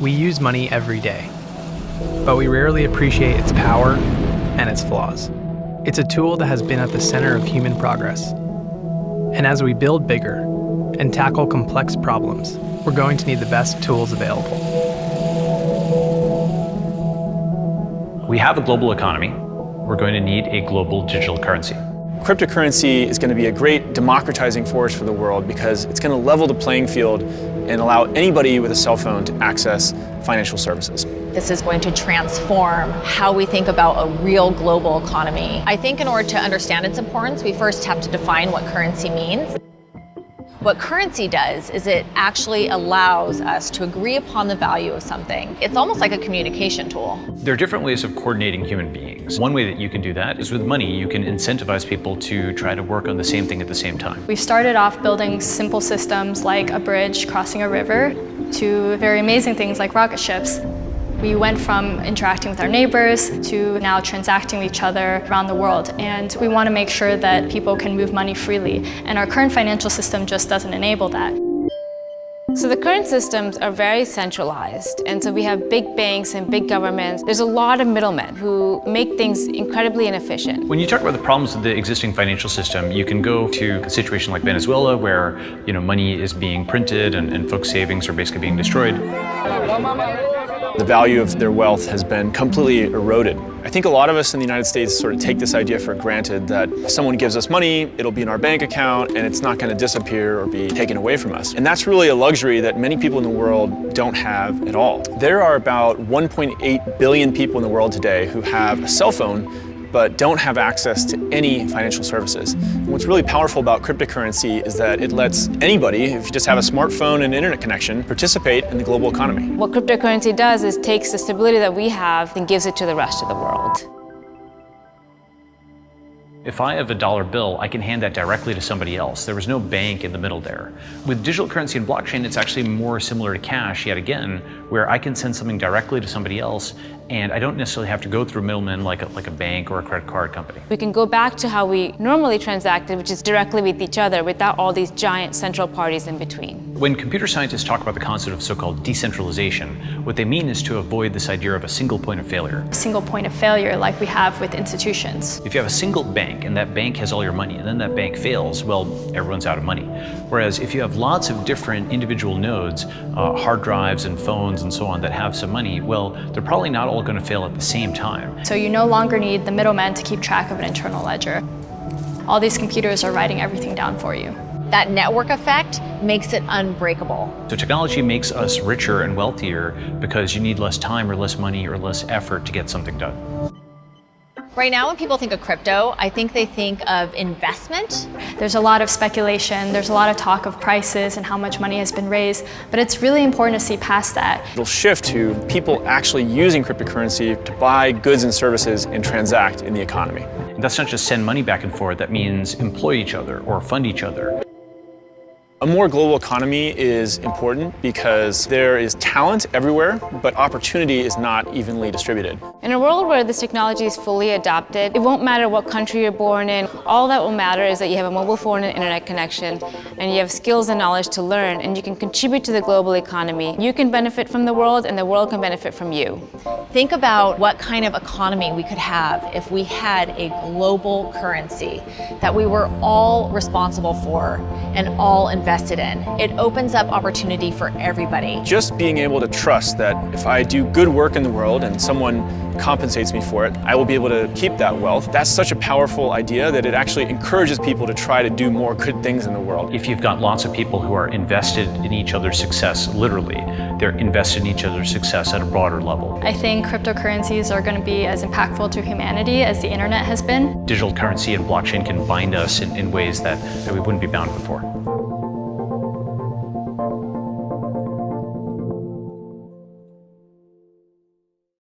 We use money every day, but we rarely appreciate its power and its flaws. It's a tool that has been at the center of human progress. And as we build bigger and tackle complex problems, we're going to need the best tools available. We have a global economy. We're going to need a global digital currency. Cryptocurrency is going to be a great democratizing force for the world because it's going to level the playing field and allow anybody with a cell phone to access financial services. This is going to transform how we think about a real global economy. I think in order to understand its importance, we first have to define what currency means. What currency does is it actually allows us to agree upon the value of something. It's almost like a communication tool. There are different ways of coordinating human beings. One way that you can do that is with money. You can incentivize people to try to work on the same thing at the same time. We started off building simple systems like a bridge crossing a river to very amazing things like rocket ships. We went from interacting with our neighbors to now transacting with each other around the world. And we want to make sure that people can move money freely. And our current financial system just doesn't enable that. So the current systems are very centralized. And so we have big banks and big governments. There's a lot of middlemen who make things incredibly inefficient. When you talk about the problems of the existing financial system, you can go to a situation like Venezuela where money is being printed and folks' savings are basically being destroyed. The value of their wealth has been completely eroded. I think a lot of us in the United States sort of take this idea for granted that if someone gives us money, it'll be in our bank account and it's not going to disappear or be taken away from us. And that's really a luxury that many people in the world don't have at all. There are about 1.8 billion people in the world today who have a cell phone but don't have access to any financial services. And what's really powerful about cryptocurrency is that it lets anybody, if you just have a smartphone and internet connection, participate in the global economy. What cryptocurrency does is takes the stability that we have and gives it to the rest of the world. If I have a dollar bill, I can hand that directly to somebody else. There was no bank in the middle there. With digital currency and blockchain, it's actually more similar to cash, yet again, where I can send something directly to somebody else, and I don't necessarily have to go through middlemen like a bank or a credit card company. We can go back to how we normally transacted, which is directly with each other without all these giant central parties in between. When computer scientists talk about the concept of so-called decentralization, what they mean is to avoid this idea of a single point of failure. A single point of failure like we have with institutions. If you have a single bank and that bank has all your money and then that bank fails, well, everyone's out of money. Whereas if you have lots of different individual nodes, hard drives and phones and so on that have some money, well, they're probably not all going to fail at the same time. So you no longer need the middleman to keep track of an internal ledger. All these computers are writing everything down for you. That network effect makes it unbreakable. So technology makes us richer and wealthier because you need less time or less money or less effort to get something done. Right now, when people think of crypto, I think they think of investment. There's a lot of speculation, there's a lot of talk of prices and how much money has been raised, but it's really important to see past that. It'll shift to people actually using cryptocurrency to buy goods and services and transact in the economy. And that's not just send money back and forth, that means employ each other or fund each other. A more global economy is important because there is talent everywhere, but opportunity is not evenly distributed. In a world where this technology is fully adopted, it won't matter what country you're born in. All that will matter is that you have a mobile phone and internet connection, and you have skills and knowledge to learn, and you can contribute to the global economy. You can benefit from the world, and the world can benefit from you. Think about what kind of economy we could have if we had a global currency that we were all responsible for and all invested in. It opens up opportunity for everybody. Just being able to trust that if I do good work in the world and someone compensates me for it, I will be able to keep that wealth. That's such a powerful idea that it actually encourages people to try to do more good things in the world. If you've got lots of people who are invested in each other's success, literally, they're invested in each other's success at a broader level. I think cryptocurrencies are going to be as impactful to humanity as the internet has been. Digital currency and blockchain can bind us in ways that we wouldn't be bound before.